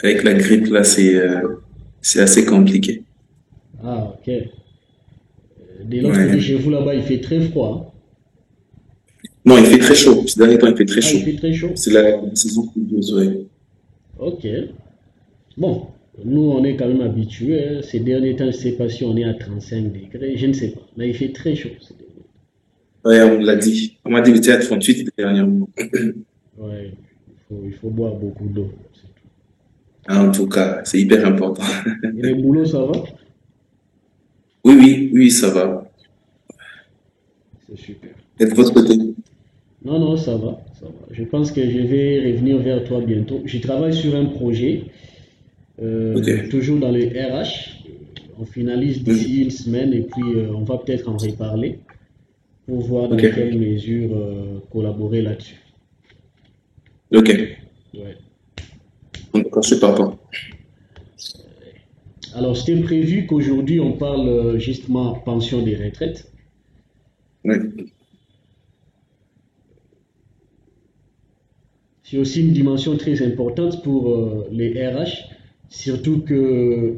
Avec la grippe, là, c'est assez compliqué. Ah, ok. De l'autre côté, Ouais. chez vous là-bas, il fait très froid, hein. Non, il fait très chaud. Ces derniers temps, il fait très Ah, il chaud. fait très chaud. C'est la saison pluvieuse, ouais. Ok. Bon, nous, on est quand même habitués, hein. Ces derniers temps, je ne sais pas si on est à 35 degrés, je ne sais pas. Mais il fait très chaud. Ouais, on me l'a dit. On m'a dit que était à 38 dernièrement. Ouais, il faut boire beaucoup d'eau. Ah, en tout cas, c'est hyper important. Et les boulots, ça va? Oui, oui, oui, ça va. C'est super. Et de votre côté? Non, non, ça va, ça va. Je pense que je vais revenir vers toi bientôt. Je travaille sur un projet, Ok. toujours dans le RH. On finalise Mhm. d'ici une semaine et puis on va peut-être en reparler pour voir Ok. dans quelle mesure collaborer là-dessus. Ok. Ouais. D'accord, je suis partant. Alors, c'était prévu qu'aujourd'hui on parle justement pension des retraites. Ouais. C'est aussi une dimension très importante pour les RH, surtout que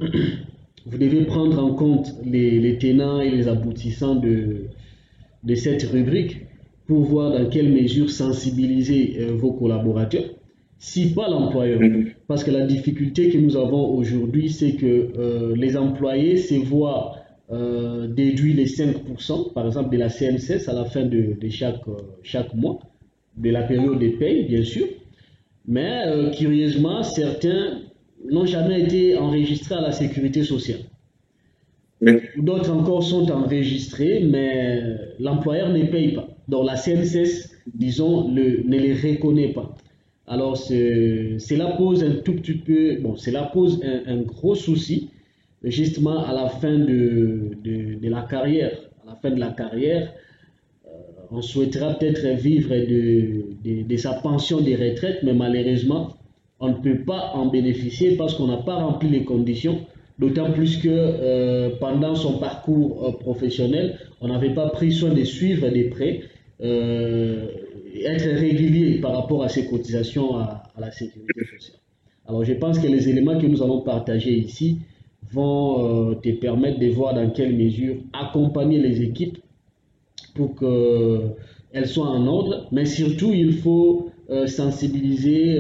vous devez prendre en compte les tenants et les aboutissants de cette rubrique pour voir dans quelle mesure sensibiliser vos collaborateurs, si pas l'employeur. Mhm. Parce que la difficulté que nous avons aujourd'hui, c'est que les employés se voient déduire les 5%, par exemple, de la CNCS à la fin de chaque mois, de la période de paye, bien sûr. Mais curieusement, certains n'ont jamais été enregistrés à la sécurité sociale. Oui. D'autres encore sont enregistrés, mais l'employeur ne paye pas. Donc la CNCS, disons, ne les reconnaît pas. Alors cela pose un tout petit peu, bon, cela pose un gros souci, justement à la fin de la carrière. À la fin de la carrière, on souhaitera peut-être vivre de sa pension de retraite, mais malheureusement, on ne peut pas en bénéficier parce qu'on n'a pas rempli les conditions. D'autant plus que pendant son parcours professionnel, on n'avait pas pris soin de suivre des prêts, être régulier par rapport à ses cotisations à la sécurité sociale. Alors je pense que les éléments que nous allons partager ici vont te permettre de voir dans quelle mesure accompagner les équipes pour qu'elles soient en ordre, mais surtout il faut sensibiliser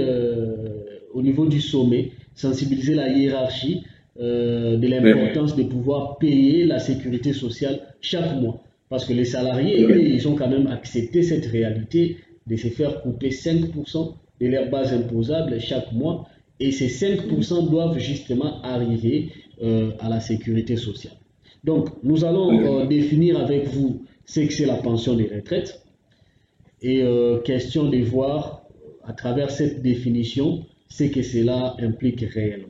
au niveau du sommet, sensibiliser la hiérarchie de Ouais. l'importance de pouvoir payer la sécurité sociale chaque mois. Parce que les salariés, eux, Ok. ils ont quand même accepté cette réalité de se faire couper 5% de leur base imposable chaque mois. Et ces 5% doivent justement arriver à la sécurité sociale. Donc, nous allons Ok. définir avec vous ce que c'est la pension des retraites et question de voir à travers cette définition ce que cela implique réellement.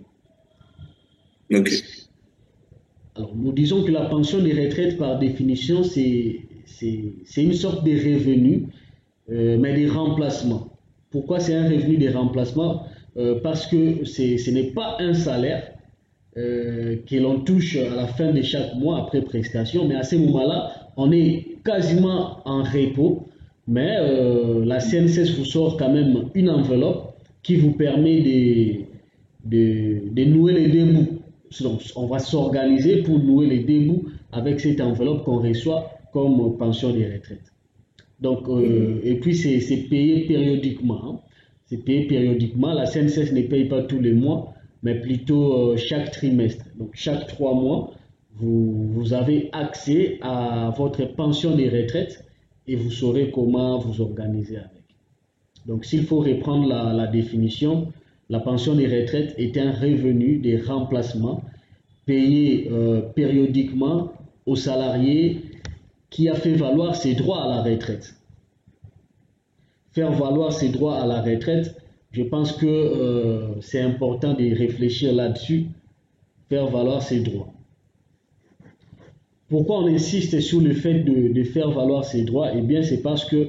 Ok. Alors, nous disons que la pension des retraites, par définition, c'est une sorte de revenu, mais des remplacements. Pourquoi c'est un revenu de remplacement? Parce que ce n'est pas un salaire que l'on touche à la fin de chaque mois après prestation, mais à ce moment-là, on est quasiment en repos, mais la CNCS vous sort quand même une enveloppe qui vous permet de nouer les deux bouts. Donc, on va s'organiser pour nouer les deux bouts avec cette enveloppe qu'on reçoit comme pension de retraite. Donc, Mhm. et puis c'est payé périodiquement, hein. C'est payé périodiquement. La CNCS ne paye pas tous les mois, mais plutôt chaque trimestre. Donc, chaque 3 mois, vous avez accès à votre pension de retraite et vous saurez comment vous organiser avec. Donc, s'il faut reprendre la définition, la pension de retraite est un revenu de remplacement payé périodiquement aux salariés qui a fait valoir ses droits à la retraite. Faire valoir ses droits à la retraite, je pense que c'est important de réfléchir là-dessus, faire valoir ses droits. Pourquoi on insiste sur le fait de faire valoir ses droits? Eh bien, c'est parce que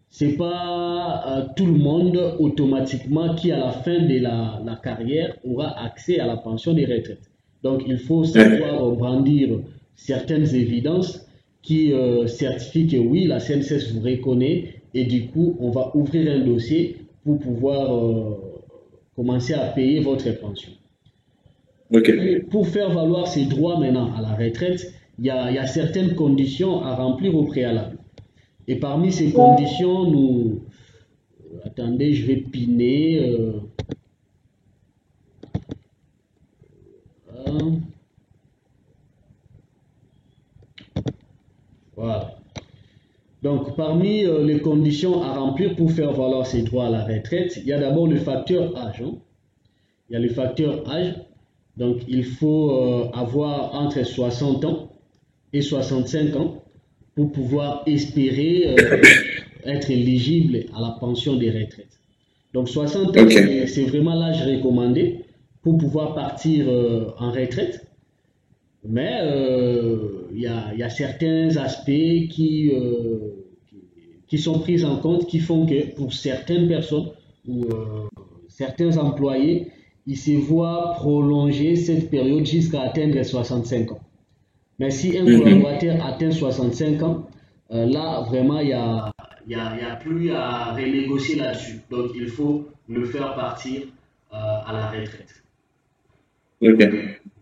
c'est pas tout le monde automatiquement qui, à la fin de la carrière, aura accès à la pension de retraite. Donc, il faut Ouais. savoir brandir certaines évidences qui certifient que oui, la CNCS vous reconnaît et du coup, on va ouvrir un dossier pour pouvoir commencer à payer votre pension. Ok. Et pour faire valoir ses droits maintenant à la retraite, il y a certaines conditions à remplir au préalable. Et parmi ces conditions, attendez, je vais piner. Voilà. Donc, parmi les conditions à remplir pour faire valoir ses droits à la retraite, il y a d'abord le facteur âge. Il y a le facteur âge. Donc, il faut avoir entre 60 ans et 65 ans pour pouvoir espérer être éligible à la pension des retraites. Donc, 60 ans, Ok. c'est vraiment l'âge recommandé pour pouvoir partir en retraite. Mais il y a certains aspects qui sont pris en compte, qui font que pour certaines personnes ou certains employés, ils se voient prolonger cette période jusqu'à atteindre 65 ans. Mais si un collaborateur atteint 65 ans, là, vraiment, il y a plus à renégocier là-dessus. Donc, il faut le faire partir à la retraite. Ok.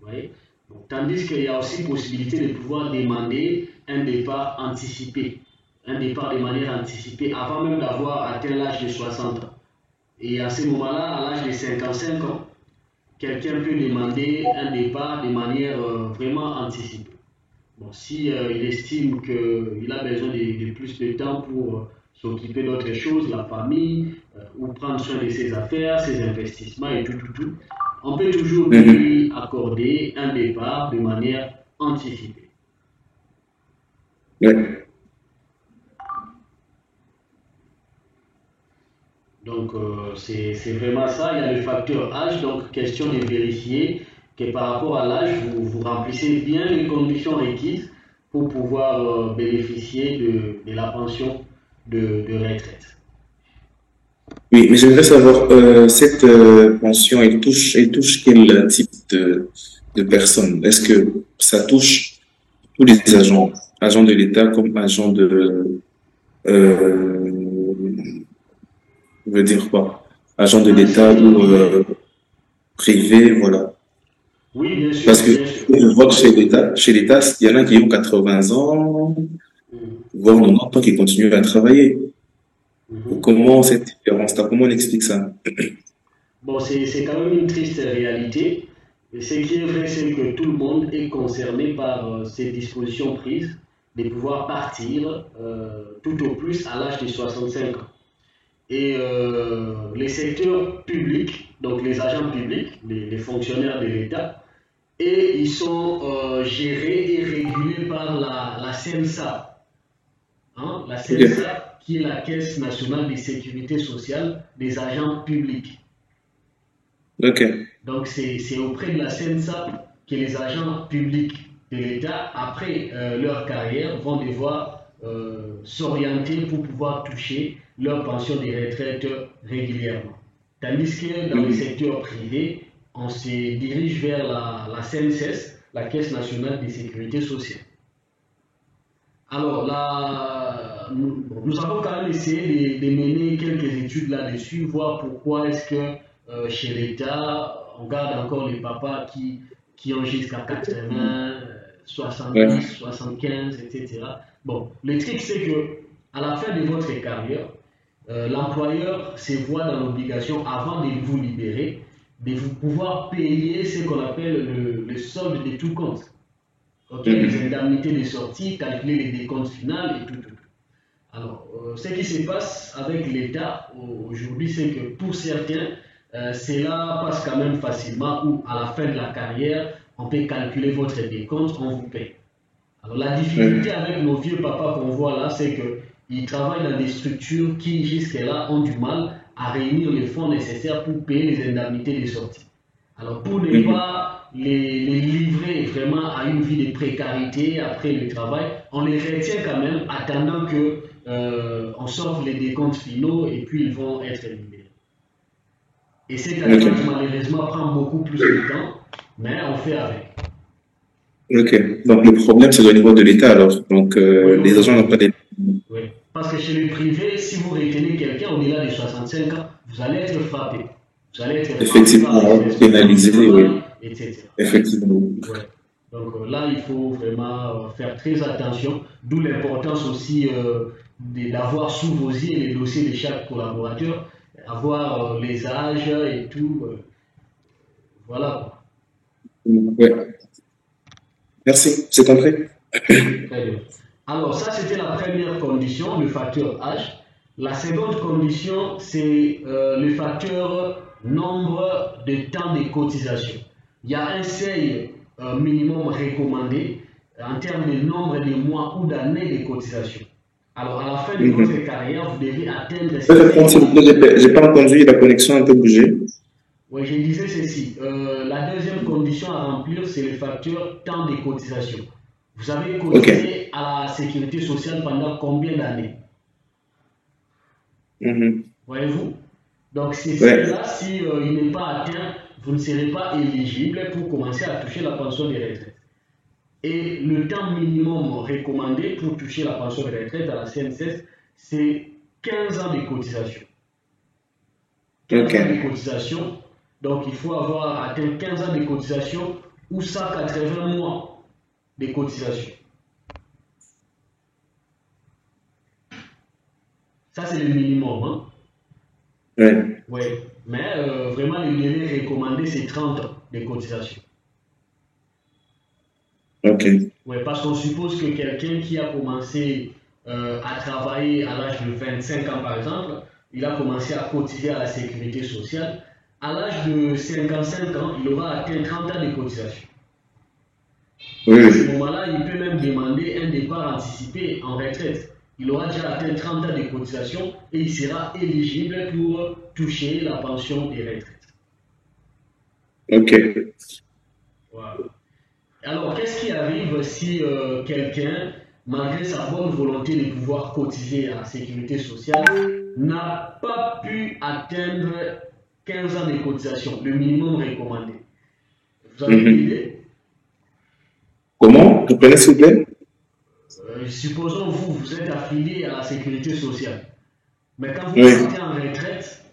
Vous voyez? Donc, tandis qu'il y a aussi possibilité de pouvoir demander un départ anticipé. Un départ de manière anticipée avant même d'avoir atteint l'âge de 60 ans. Et à ce moment-là, à l'âge de 55 ans, quelqu'un peut demander un départ de manière vraiment anticipée. Bon, si il estime qu'il a besoin de plus de temps pour s'occuper d'autres choses, la famille, ou prendre soin de ses affaires, ses investissements et tout, on peut toujours lui accorder un départ de manière anticipée. Ouais. Donc, c'est vraiment ça. Il y a le facteur âge, donc question de vérifier que par rapport à l'âge, vous remplissez bien les conditions requises pour pouvoir bénéficier de la pension de retraite. Oui, mais j'aimerais savoir, cette pension, elle touche quel type de personnes? Est-ce que ça touche tous les agents, agents de l'État comme agents je veux dire quoi? Agents de l'État ou privés, voilà. Oui, bien sûr, Parce que bien sûr. je vois que chez l'État, il y en a qui ont 80 ans, Mhm. voire 90 ans qui continuent à travailler. Mhm. Comment cette différence-là, comment on explique ça? Bon, c'est quand même une triste réalité. Et ce qui est vrai, c'est que tout le monde est concerné par ces dispositions prises de pouvoir partir tout au plus à l'âge de 65 ans. Et les secteurs publics, donc les agents publics, les fonctionnaires de l'État, et ils sont gérés et régulés par la CNSA. Hein, la Ok, CNSA, qui est la Caisse nationale de sécurité sociale des agents publics. ok. Donc c'est auprès de la CNSA que les agents publics de l'État, après leur carrière, vont devoir s'orienter pour pouvoir toucher leur pension de retraite régulièrement. Tandis que dans le Mhm. secteur privé, on se dirige vers la CNSS, la Caisse nationale de sécurité sociale. Alors là, nous avons quand même essayé de mener quelques études là-dessus, voir pourquoi est-ce que chez l'État, on garde encore les papas qui ont jusqu'à 80, 70, Ouais. 75, etc. Bon, le truc c'est que à la fin de votre carrière, l'employeur se voit dans l'obligation, avant de vous libérer, de vous pouvoir payer ce qu'on appelle le solde de tout compte. Ok, les Mhm. indemnités de sortie, calculer les décomptes finales et tout. Alors, ce qui se passe avec l'État aujourd'hui, c'est que pour certains, cela passe quand même facilement, où à la fin de la carrière, on peut calculer votre décompte, on vous paye. Alors, la difficulté Mhm. avec nos vieux papas qu'on voit là, c'est qu'ils travaillent dans des structures qui, jusque-là, ont du mal à réunir les fonds nécessaires pour payer les indemnités de sortie. Alors, pour ne Mhm. pas les livrer vraiment à une vie de précarité après le travail, on les retient quand même, attendant que on sorte les décomptes finaux et puis ils vont être libérés. Et cette attente, Ok. malheureusement, prend beaucoup plus de temps, mais on fait avec. Ok. Donc, le problème, c'est au niveau de l'État, alors. Donc, Oui, oui, les agents oui, n'ont pas oui. des... Oui. Parce que chez le privé, si vous retenez quelqu'un au-delà de 65 ans, vous allez être frappé. Vous allez être frappé par Effectivement, les inspecteurs du pénalisé, oui. travail, etc. Effectivement. Ouais. Donc là, il faut vraiment faire très attention, d'où l'importance aussi d'avoir sous vos yeux les dossiers de chaque collaborateur, avoir les âges et tout. Voilà. Ouais. Merci, c'est compris. Très bien. Alors, ça, c'était la première condition, le facteur âge. La seconde condition, c'est le facteur nombre de temps de cotisation. Il y a un seuil minimum recommandé en termes de nombre de mois ou d'années de cotisation. Alors, à la fin de votre carrière, vous devez atteindre ce Répondre, s'il seuil. vous plaît, j'ai pas entendu, la connexion a un peu bougé. Oui, je disais ceci. La deuxième condition à remplir, c'est le facteur temps de cotisation. Vous avez Ok. cotisé à la sécurité sociale pendant combien d'années? Mhm. Voyez-vous? Donc, c'est Ouais. cela, si il n'est pas atteint, vous ne serez pas éligible pour commencer à toucher la pension de retraite. Et le temps minimum recommandé pour toucher la pension de retraite à la CNSS, c'est 15 ans de cotisation. 15 Ok. ans de cotisation, donc il faut avoir atteint 15 ans de cotisation ou 180 mois de cotisation. Ça, c'est le minimum. Hein? Ouais. Oui, mais vraiment, le délai recommandé, c'est 30 ans de cotisation. Ok. Oui, parce qu'on suppose que quelqu'un qui a commencé à travailler à l'âge de 25 ans, par exemple, il a commencé à cotiser à la sécurité sociale. À l'âge de 55 ans, il aura atteint 30 ans de cotisation. Oui, À ce oui. moment-là, il peut même demander un départ anticipé en retraite. Il aura déjà atteint 30 ans de cotisation et il sera éligible pour toucher la pension de retraite. Ok. Voilà. Alors, qu'est-ce qui arrive si quelqu'un, malgré sa bonne volonté de pouvoir cotiser à la sécurité sociale, n'a pas pu atteindre 15 ans de cotisation, le minimum recommandé? Vous avez une Mhm. idée? Comment? Reprenez, s'il vous plaît? Supposons vous êtes affilié à la sécurité sociale. Mais quand vous partez Oui. en retraite,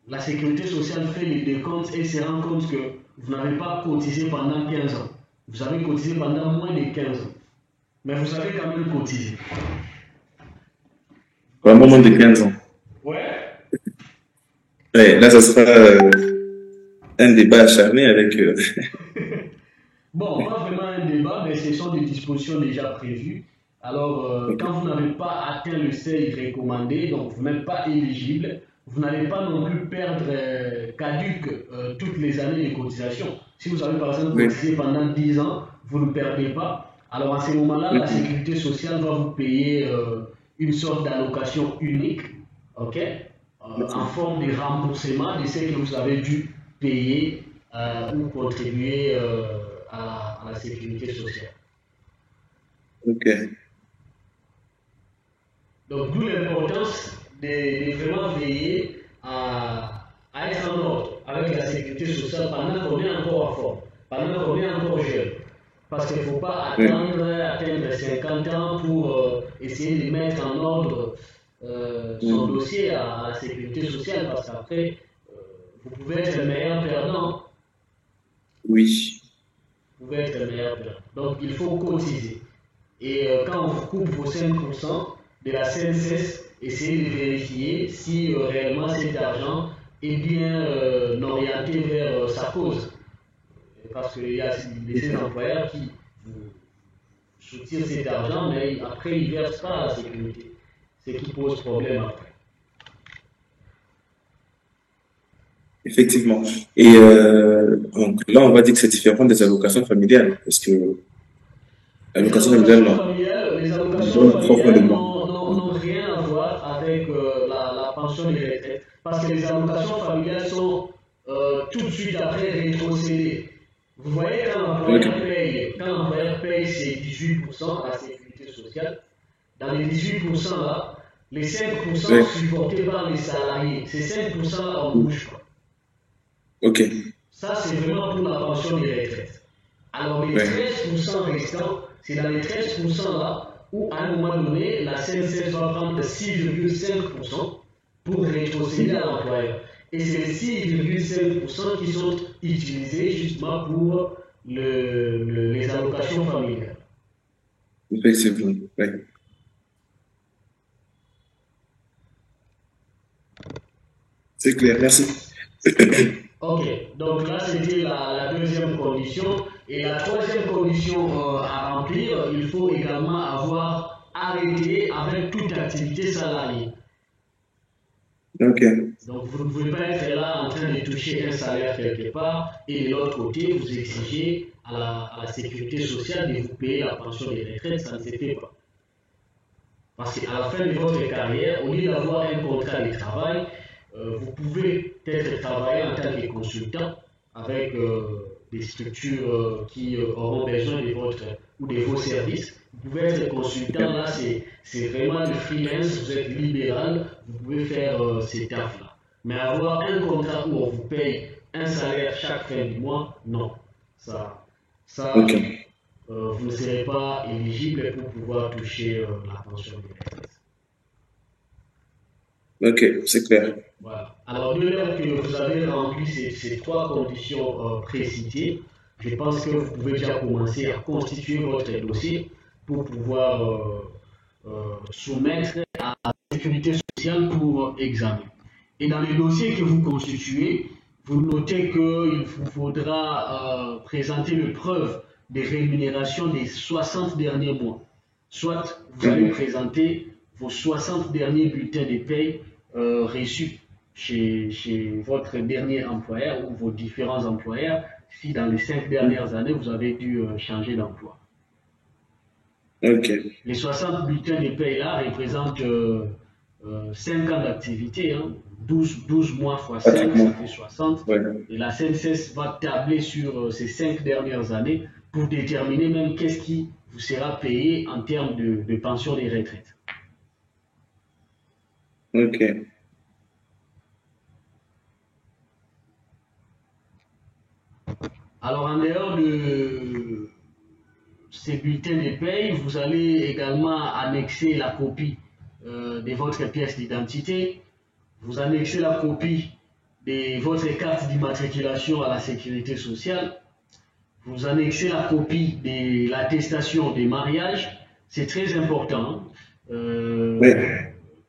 la sécurité sociale fait les décomptes et se rend compte que vous n'avez pas cotisé pendant 15 ans. Vous avez cotisé pendant moins de 15 ans. Mais vous avez quand même cotisé. Vraiment moins de Cotisé. 15 ans. Ouais. Ouais, là, ça sera un débat acharné avec. Bon, pas vraiment un débat, mais ce sont des dispositions déjà prévues. Alors, Ok. quand vous n'avez pas atteint le seuil recommandé, donc vous n'êtes pas éligible, vous n'allez pas non plus perdre caduc toutes les années de cotisation. Si vous avez par exemple Oui. cotisé pendant 10 ans, vous ne perdez pas. Alors à ce moment-là, la Mhm. sécurité sociale va vous payer une sorte d'allocation unique, ok, en Ok. forme de remboursement de ce que vous avez dû payer ou contribuer à la sécurité sociale. Ok. Donc, d'où l'importance de vraiment veiller à être en ordre avec la sécurité sociale pendant qu'on est encore en forme, pendant qu'on est encore jeune. Parce qu'il ne faut pas Oui. atteindre 50 ans pour essayer de mettre en ordre son Mhm. dossier à la sécurité sociale, parce qu'après, vous pouvez être le meilleur perdant. Oui. Vous pouvez être le meilleur perdant. Donc, il faut cotiser. Et quand on vous coupe vos 5% de la CNSS, essayez de vérifier si réellement cet argent est bien orienté vers sa cause. Parce qu'il y a des employeurs qui vous soutirent cet argent, mais après ils ne versent pas à la sécurité. Ce qui pose problème après. Effectivement. Et donc là, on va dire que c'est différent des allocations familiales, parce que l'allocation familiale, non. Les On allocations donne 3 fois le familiales mois. n'ont rien à voir avec la pension de retraite. Parce que les allocations familiales sont tout de suite après rétrocédées. Vous voyez, Ok. quand l'employeur paye ses 18% à la sécurité sociale, dans les 18% là, les 5% Oui. supportés par les salariés, ces 5% là, on ne bouge pas. Ok. Ça, c'est vraiment pour la pension des retraites. Alors, les Ouais. 13% restants, c'est dans les 13% là où, à un moment donné, la CNCF va prendre 6,5% pour rétrocéder à l'employeur. et c'est les 6,5% qui sont utilisés justement pour les allocations familiales. Effectivement. Oui. C'est clair, merci. Ok, donc là c'était la deuxième condition. Et la troisième condition à remplir, il faut également avoir arrêté avec toute activité salariée. Ok. Donc vous ne pouvez pas être là en train de toucher un salaire quelque part et de l'autre côté vous exigez à la sécurité sociale de vous payer la pension de retraite, ça ne se fait pas. Parce qu'à la fin de votre carrière, au lieu d'avoir un contrat de travail, vous pouvez peut-être travailler en tant que consultant avec des structures qui auront besoin de votre ou de vos services. Vous pouvez être consultant, là c'est vraiment du freelance, vous êtes libéral, vous pouvez faire ces tafs-là. Mais avoir un contrat où on vous paye un salaire chaque fin du mois, non. Ça Ok. vous ne serez pas éligible pour pouvoir toucher la pension de retraite. Ok, c'est clair. Voilà. Alors, dès lors que vous avez rempli ces trois conditions précitées, je pense que vous pouvez déjà commencer à constituer votre dossier pour pouvoir soumettre à la sécurité sociale pour examen. Et dans le dossier que vous constituez, vous notez qu'il vous faudra présenter une preuve de rémunération des 60 derniers mois. Soit vous allez présenter vos 60 derniers bulletins de paye reçus chez votre dernier employeur ou vos différents employeurs, si dans les 5 dernières années, vous avez dû changer d'emploi. Ok. Les 60 bulletins de paye là représentent 5 ans d'activité, hein. 12 mois x 5, ça fait 60. Ouais. Et la CNSS va tabler sur ces 5 dernières années pour déterminer même qu'est-ce qui vous sera payé en termes de pension des retraites. Ok. Alors, en dehors de ces bulletins de paye, vous allez également annexer la copie de votre pièce d'identité. Vous annexez la copie de votre carte d'immatriculation à la sécurité sociale. Vous annexez la copie de l'attestation des mariages. C'est très important. Oui.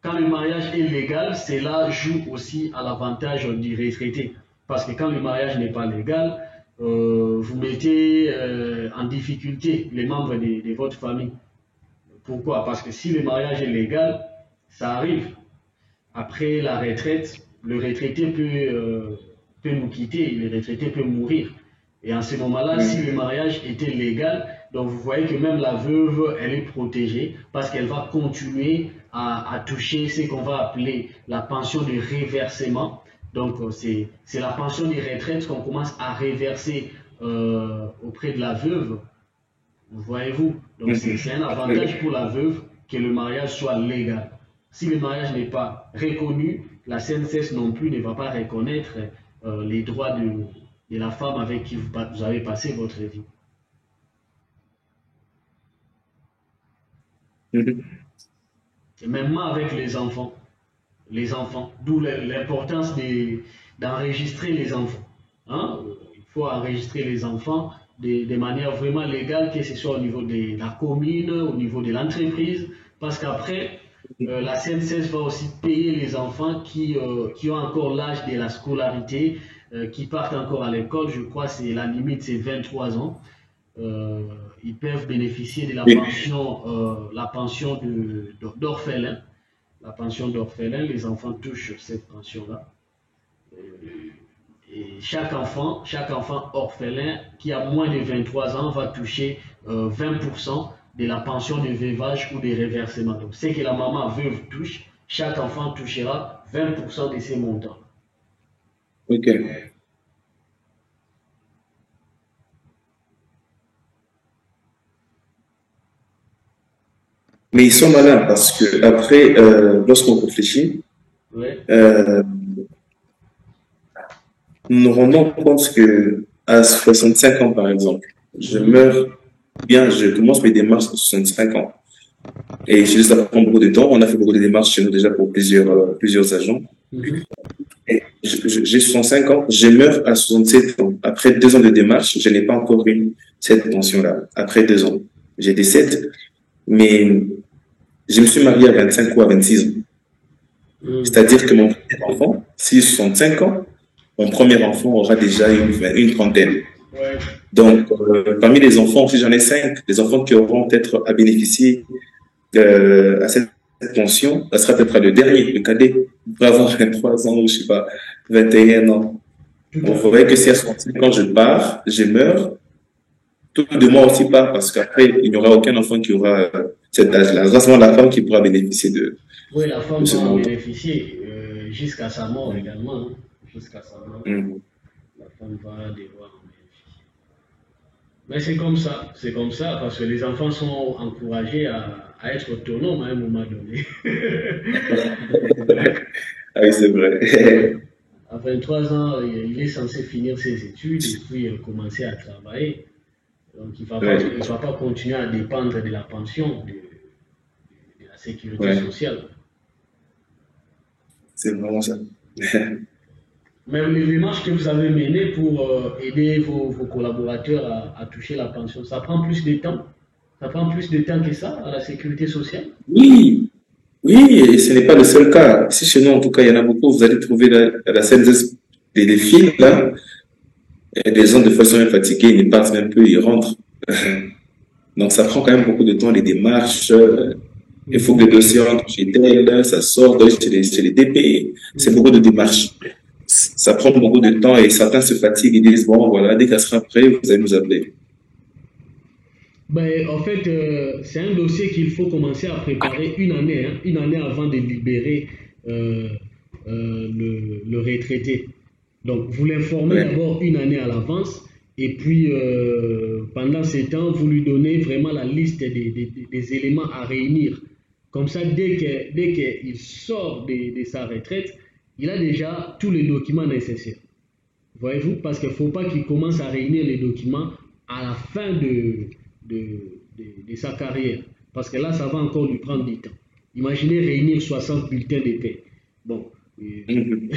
Quand le mariage est légal, cela joue aussi à l'avantage du retraité. Parce que quand le mariage n'est pas légal, vous mettez en difficulté les membres de votre famille. Pourquoi? Parce que si le mariage est légal, ça arrive. Après la retraite, le retraité peut nous quitter, le retraité peut mourir. Et en ce moment-là, si le mariage était légal, donc vous voyez que même la veuve, elle est protégée parce qu'elle va continuer à toucher ce qu'on va appeler la pension de reversement. Donc c'est la pension de retraite qu'on commence à reverser auprès de la veuve. Voyez-vous? Donc c'est un avantage pour la veuve que le mariage soit légal. Si le mariage n'est pas reconnu, la CNSS non plus ne va pas reconnaître les droits de la femme avec qui vous avez passé votre vie. Et même avec les enfants, d'où l'importance d'enregistrer les enfants. Hein? Il faut enregistrer les enfants de manière vraiment légale, que ce soit au niveau de la commune, au niveau de l'entreprise, parce qu'après, la CNSS va aussi payer les enfants qui ont encore l'âge de la scolarité, qui partent encore à l'école. Je crois que la limite, c'est 23 ans. Ils peuvent bénéficier de la pension d'orphelin. La pension d'orphelin, les enfants touchent cette pension-là. Et chaque enfant orphelin qui a moins de 23 ans va toucher 20% de la pension de veuvage ou de reversement. Donc, ce que la maman veuve touche, chaque enfant touchera 20% de ces montants. Ok. Mais ils sont malins parce que après, lorsqu'on réfléchit, nous nous rendons compte que à 65 ans, par exemple, je meurs bien, je commence mes démarches à 65 ans. Et ça prend beaucoup de temps. On a fait beaucoup de démarches chez nous déjà pour plusieurs agents. Et j'ai 65 ans, je meurs à 67 ans. Après 2 ans de démarche, je n'ai pas encore eu cette pension-là. Après 2 ans, j'ai décède, mais je me suis marié à 25 ou à 26 ans. C'est-à-dire que mon premier enfant, s'il a 65 ans, mon premier enfant aura déjà une trentaine. Ouais. Donc, parmi les enfants, si j'en ai 5, les enfants qui auront peut-être à bénéficier à cette pension, ça sera peut-être le dernier, le cadet. Il pourrait avoir 23 ans ou je sais pas, 21 ans. Tout On à voudrait fait. que si à 65 ans je pars, je meurs, tout de moi aussi part parce qu'après, il n'y aura aucun enfant qui aura cet âge-là. C'est seulement la femme qui pourra bénéficier Oui, la de femme ce va en montant. bénéficier jusqu'à sa mort également, hein. Jusqu'à sa mort, Mm. la femme va devoir en bénéficier. Mais c'est comme ça, parce que les enfants sont encouragés à être autonomes à un moment donné. Ah oui, c'est vrai. Ouais. À 23 ans, il est censé finir ses études et puis commencer à travailler. Donc, il Ouais, va pas continuer à dépendre de la pension, de la sécurité ouais, sociale. c'est vraiment ça. Mais les démarches que vous avez menées pour aider vos collaborateurs à toucher la pension, ça prend plus de temps? Ça prend plus de temps que ça à la sécurité sociale? Oui, oui, et ce n'est pas le seul cas. Ici, chez nous, en tout cas, il y en a beaucoup. Vous allez trouver la CNSS des filles, là, et des gens, de façon même fatigués, ils partent même peu, ils rentrent. Donc, ça prend quand même beaucoup de temps, les démarches. Il faut que le dossier rentre chez tel, ça sort chez les DP. C'est beaucoup de démarches. Ça prend beaucoup de temps et certains se fatiguent et disent, bon, voilà, dès qu'elle sera prêt, vous allez nous appeler. Ben, en fait, c'est un dossier qu'il faut commencer à préparer une année avant de libérer euh, le retraité. Donc, vous l'informez Ouais. d'abord une année à l'avance et puis pendant ces temps, vous lui donnez vraiment la liste des éléments à réunir. Comme ça, dès qu'il sort de sa retraite, il a déjà tous les documents nécessaires. Voyez-vous, parce qu'il ne faut pas qu'il commence à réunir les documents à la fin de, de sa carrière. Parce que là, ça va encore lui prendre du temps. Imaginez réunir 60 bulletins de paie. Bon, Mhm.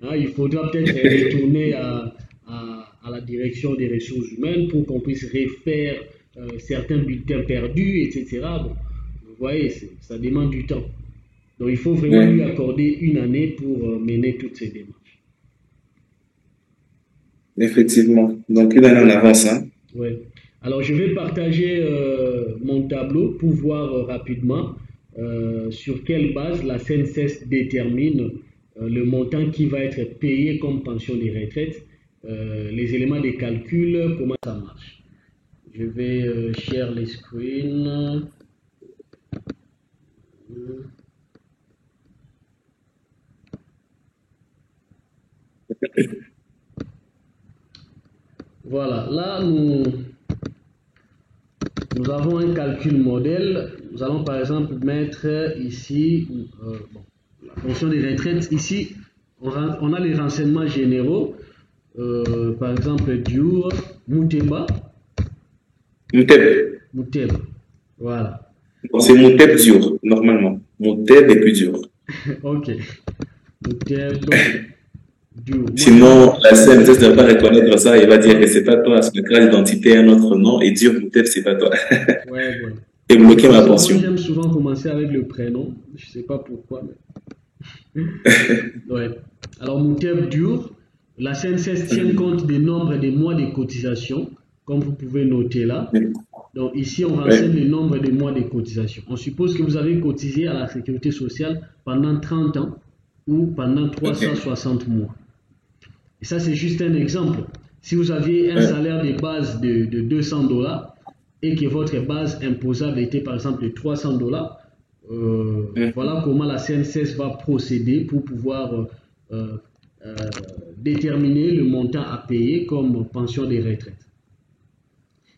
hein, il faudra peut-être retourner à la direction des ressources humaines pour qu'on puisse refaire certains bulletins perdus, etc. Bon, vous voyez, ça demande du temps. Donc il faut vraiment lui Ouais. accorder une année pour mener toutes ces démarches. Effectivement. Donc, une année en avance, hein. Ouais. Alors, je vais partager mon tableau pour voir rapidement sur quelle base la CNSS détermine le montant qui va être payé comme pension de retraite, les éléments de calcul, comment ça marche. Je vais share les screens. Voilà, là nous avons un calcul modèle. Nous allons par exemple mettre ici bon, la fonction des retraites. Ici, on a les renseignements généraux. Par exemple, Diour, Mouteba, Mouteb. Mouteba. Voilà. Bon, c'est Mouteb dur, normalement. Mouteb est plus dur. Ok. Mouteba, Diour. Moi, Sinon, la CNSS ne va pas reconnaître ça et va dire que c'est pas toi, c'est le carte d'identité est un autre nom et dur Mouteb, c'est pas toi. ouais, voilà. Et De toute bloquer ma façon, moi, pension. j'aime souvent commencer avec le prénom. Je ne sais pas pourquoi, mais... Ouais. Alors, Mouteb Diour, la CNSS tient compte du nombre de mois de cotisation, comme vous pouvez noter là. Donc ici, on renseigne Ouais. le nombre de mois de cotisation. On suppose que vous avez cotisé à la sécurité sociale pendant 30 ans ou pendant Ok. 360 mois. Et ça, c'est juste un exemple. Si vous aviez un Ouais. salaire de base de 200 dollars et que votre base imposable était par exemple de 300 dollars, Mhm. voilà comment la CNSS va procéder pour pouvoir euh, euh, déterminer le montant à payer comme pension de retraite.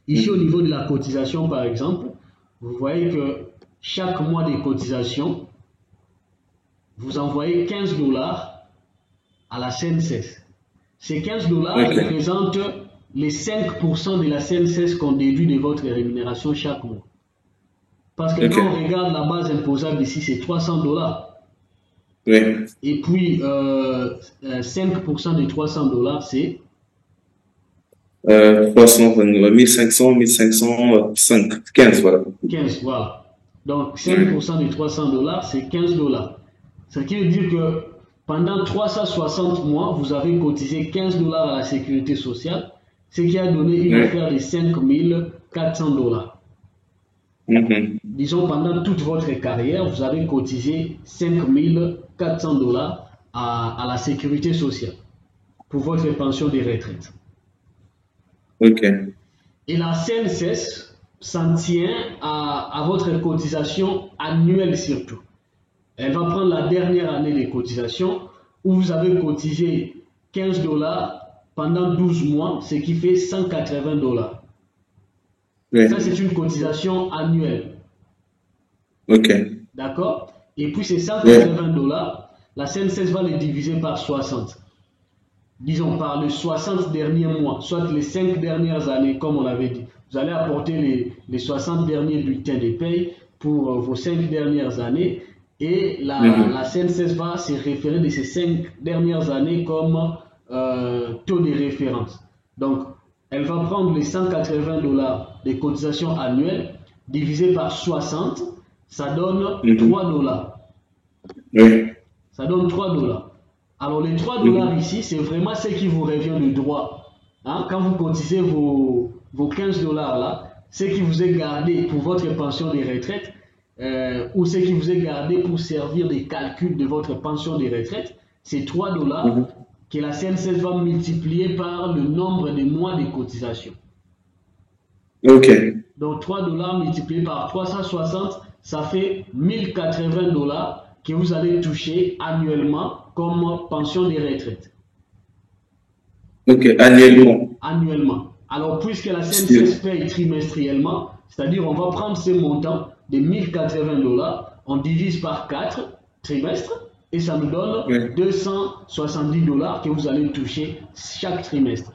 Ici, au Mhm. niveau de la cotisation, par exemple, vous voyez que chaque mois de cotisation, vous envoyez 15 dollars à la CNSS. Ces 15 dollars Ok. représentent les 5% de la CNSS qu'on déduit de votre rémunération chaque mois. Parce que quand on Ok. regarde la base imposable ici, c'est 300 dollars. Oui. Et puis, 5% de 300 dollars, c'est 300, 1500, 1505, 15, voilà. 15. Voilà. Donc, Oui. 5% de 300 dollars, c'est 15 dollars. Ce qui veut dire que pendant 360 mois, vous avez cotisé 15 dollars à la sécurité sociale, ce qui a donné une Oui. affaire de 5400 dollars. Mhm. Disons, pendant toute votre carrière, vous avez cotisé 5400 dollars à la sécurité sociale pour votre pension de retraite. OK. Et la CNSS s'en tient à votre cotisation annuelle surtout. Elle va prendre la dernière année de cotisation où vous avez cotisé 15 dollars pendant 12 mois, ce qui fait 180 dollars. Ça, c'est Oui. une cotisation annuelle. OK. D'accord? Et puis ces Oui. 180 dollars, la CNSS va les diviser par 60. Disons par les 60 derniers mois, soit les 5 dernières années, comme on l'avait dit. Vous allez apporter les 60 derniers bulletins de paye pour vos 5 dernières années et la Mhm. CNSS va se référer de ces 5 dernières années comme taux de référence. Donc, elle va prendre les 180 dollars de cotisation annuelle divisé par 60, ça donne 3 Mhm. dollars. Oui. Ça donne 3 dollars. Alors les 3 dollars Mhm. ici, c'est vraiment ce qui vous revient de droit. Hein, quand vous cotisez vos 15 dollars là, ce qui vous est gardé pour votre pension de retraite ou ce qui vous est gardé pour servir des calculs de votre pension de retraite, c'est 3 dollars Mhm. que la CNCS va multiplier par le nombre de mois de cotisation. OK. Donc 3 dollars multiplié par 360, ça fait 1080 dollars que vous allez toucher annuellement comme pension de retraite. OK. Annuellement. Annuellement. Alors, puisque la CNCS Sur- paye trimestriellement, c'est-à-dire on va prendre ce montant de 1080 dollars, on divise par 4 trimestres et ça nous donne Oui. 270 dollars que vous allez toucher chaque trimestre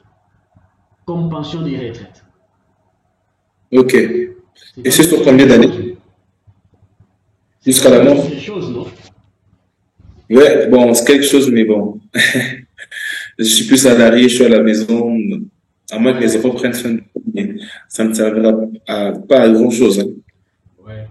comme pension de retraite. OK. C'est Et quand c'est même sur quelque combien chose. d'années? C'est quand Jusqu'à même la mort? quelque chose, non? Ouais, bon, c'est quelque chose, mais bon. Je suis plus salarié, je suis à la maison. À moins que mes Ouais, enfants prennent soin de moi, ça ne me servira pas à grand-chose, hein. ouais.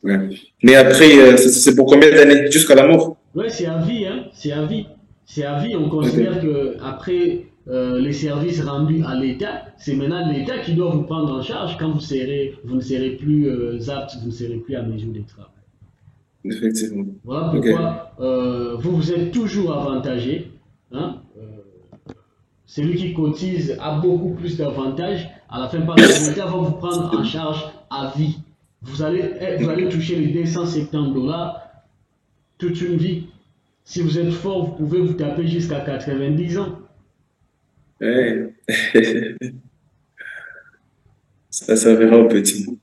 Ouais. Mais après, c'est pour combien d'années? Jusqu'à la mort? Ouais, c'est à vie, hein? C'est à vie. C'est à vie. On considère OK. que après les services rendus à l'État, c'est maintenant l'État qui doit vous prendre en charge quand vous ne serez plus apte, vous ne serez plus à mesure de travail. Effectivement. Voilà OK. pourquoi vous êtes toujours avantagé. Hein? Celui qui cotise a beaucoup plus d'avantages à la fin parce que l'État va vous prendre en charge à vie. Vous allez toucher les 270 dollars toute une vie. Si vous êtes fort, vous pouvez vous taper jusqu'à 90 ans. Ouais. Ça verra au petit. Vous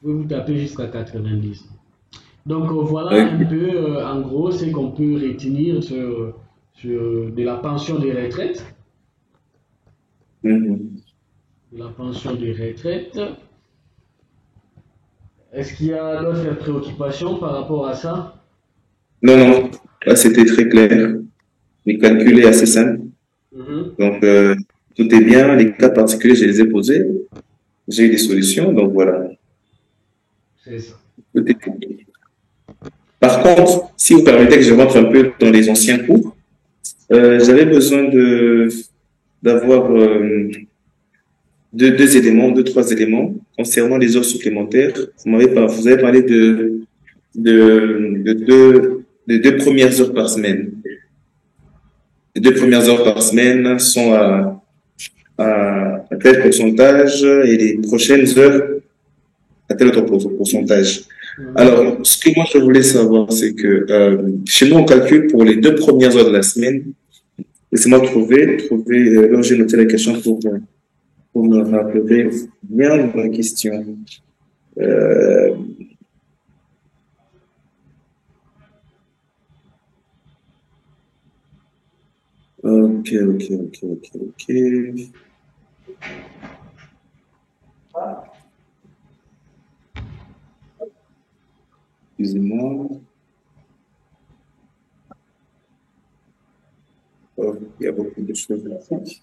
pouvez vous taper jusqu'à 90 ans. Donc voilà un OK. peu en gros ce qu'on peut retenir sur de la pension de retraite. Mhm. De la pension de retraite. Est-ce qu'il y a d'autres préoccupations par rapport à ça? Non, non. Là, c'était très clair. Les calculs est assez simple. Mhm. Donc, tout est bien. Les cas particuliers, je les ai posés. J'ai eu des solutions. Donc, voilà. C'est ça. Tout est bien. Par contre, si vous permettez que je rentre un peu dans les anciens cours, j'avais besoin d'avoir deux éléments, deux, trois éléments concernant les heures supplémentaires. Vous avez parlé de deux premières heures par semaine. Les deux premières heures par semaine sont à tel pourcentage et les prochaines heures à tel autre pourcentage. Mhm. Alors, ce que moi je voulais savoir, c'est que chez nous, on calcule pour les deux premières heures de la semaine. Laissez-moi trouver, là j'ai noté la question pour me rappeler bien la question. Euh, ok. Excusez-moi. quelque chose de la France.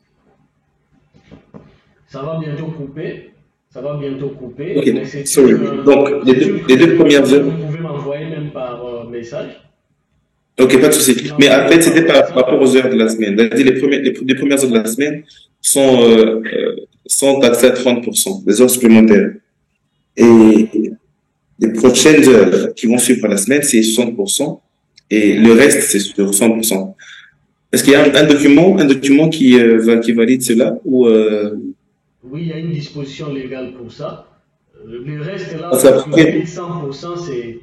Ça va bientôt couper. Ça va bientôt couper. Ok, Mais sorry. Donc, c'est une les deux précision premières que heures. vous pouvez m'envoyer même par message. Ok, pas de souci. Vous Mais en l'envoyez fait, par c'était par WhatsApp. rapport aux heures de la semaine. C'est-à-dire les premières heures de la semaine sont, sont taxées à 30%, les heures supplémentaires. Et les prochaines heures qui vont suivre la semaine, c'est 60%. Et le reste, c'est sur 100%. Est-ce qu'il y a un document qui valide cela ou Oui, il y a une disposition légale pour ça. Le reste là, parce qu'après, 100%,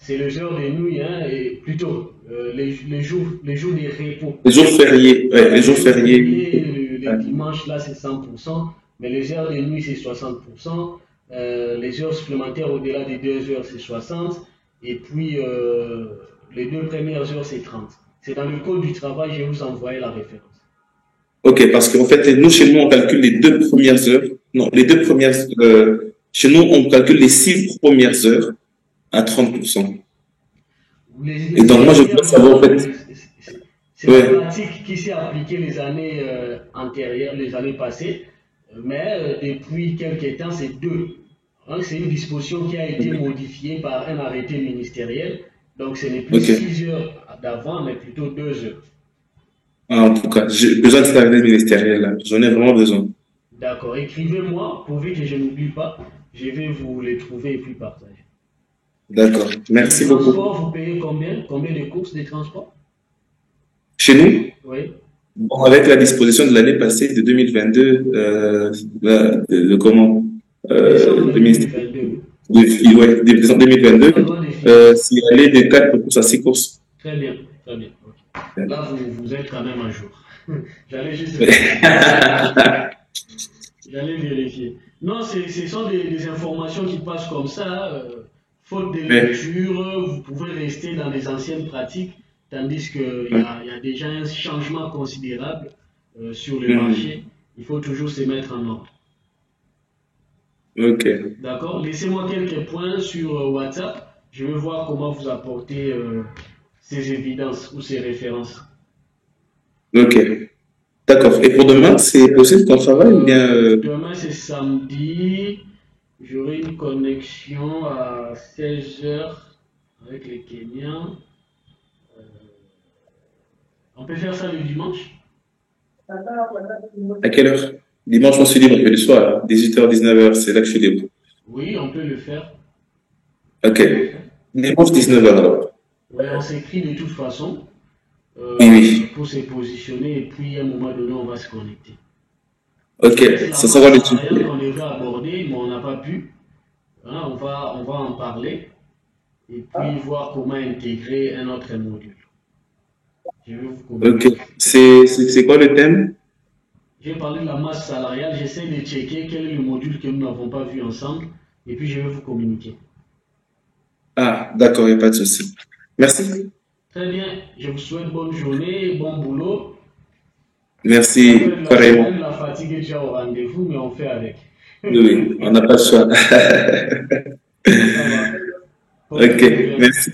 c'est les heures de nuit, hein, et plutôt les jours des repos. les jours fériés, ouais, Voilà, les les jours jours fériés, fériés, les ouais. dimanches là, c'est 100%, mais les heures de nuit, c'est 60%. Les heures supplémentaires au-delà des 2 heures, c'est 60%. Et puis, les 2 premières heures, c'est 30%. C'est dans le code du travail, je vais vous envoyer la référence. Ok, parce qu'en fait, nous, chez nous, on calcule les deux premières heures. Non, les deux premières, chez nous, on calcule les 6 premières heures à 30%. Et Les donc, moi, je voulais savoir, en premièrement, fait, c'est la ouais, pratique qui s'est appliquée les années antérieures, les années passées, mais depuis quelques temps, c'est deux. Hein, c'est une disposition qui a été modifiée par un arrêté ministériel, donc ce n'est plus ok. 6 heures d'avant, mais plutôt 2 heures. Ah, en tout cas, j'ai besoin de cette année ministérielle, là. J'en ai vraiment besoin. D'accord, écrivez-moi, pourvu que je n'oublie pas, je vais vous les trouver et puis partager. D'accord. Et les Merci beaucoup. transports, vous payez combien? Combien de courses des transports? Chez nous, Oui, bon, avec la disposition de l'année passée, de 2022, comment, décembre le ministère 2022. ouais, de décembre 2022, Changement des filles. c'est allé de 4 courses à 6 courses. Très bien, très bien. Ok. Là, vous êtes quand même un jour. J'allais juste Ouais. vérifier. J'allais vérifier. Non, ce sont des informations qui passent comme ça. Faute de Ouais. lecture, vous pouvez rester dans les anciennes pratiques, tandis qu'il y Ouais. a, il y a déjà un changement considérable sur le Mhm. marché. Il faut toujours se mettre en ordre. Ok. D'accord? Laissez-moi quelques points sur WhatsApp. Je vais voir comment vous apporter ces évidences ou ces références. Ok. D'accord. Et pour demain, c'est possible qu'on travaille ou bien Demain, c'est samedi. J'aurai une connexion à 16 heures avec les Kenyans. On peut faire ça le dimanche? à quelle heure? Dimanche, on se libre que le soir, 18h, 19h, c'est là que je suis libre. Oui, on peut le faire. Ok. On peut le faire. Dimanche, 19h alors. Ouais, on s'écrit de toute façon Oui, oui. pour se positionner et puis à un moment donné, on va se connecter. Ok. Il reste la Ça masse sera le salariale sujet. qu'on devrait aborder, mais on n'a pas pu. Hein, on va en parler et puis voir comment intégrer un autre module. Je vais vous Ok. communiquer. C'est quoi le thème? J'ai parlé de la masse salariale, j'essaie de checker quel est le module que nous n'avons pas vu ensemble et puis je vais vous communiquer. Ah, d'accord, il n'y a pas de souci. Merci. Très bien, je vous souhaite bonne journée, bon boulot. La fin Merci, de la pareillement. semaine, la fatigue est déjà au rendez-vous, mais on fait avec. Oui, oui, on n'a pas le choix. Ça va. Ok, Portez-vous bien. merci.